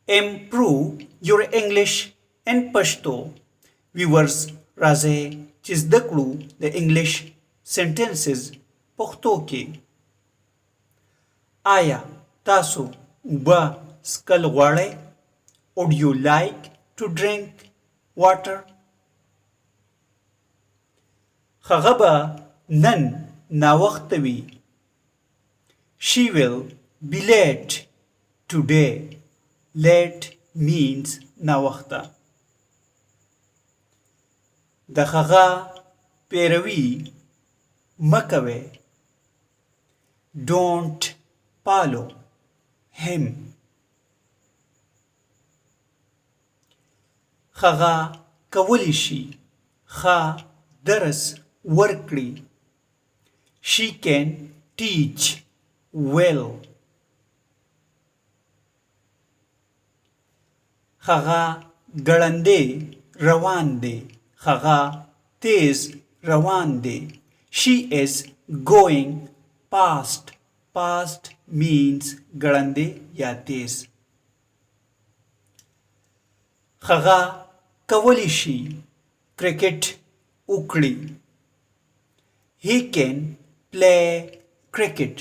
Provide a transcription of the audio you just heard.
improve your English in Pashto. Viewers راځي چې زده کړو د انګلیش سنټنسز پښتو کې. آیا تاسو اوبه څښل غواړئ؟ Would you like to drink water? هغه به نن ناوخته وي. She will be late today. Late means ناوخته. د هغه پیروي مه کوئ. Don't follow him. هغه کولی شي ښه درس ورکړي. She can teach well. هغه ګړندی روان دی. هغه تیز روان دی. She is going fast. Fast means ګړندی یا تیز. هغه کولی شي کرکټ وکړي. He can play cricket.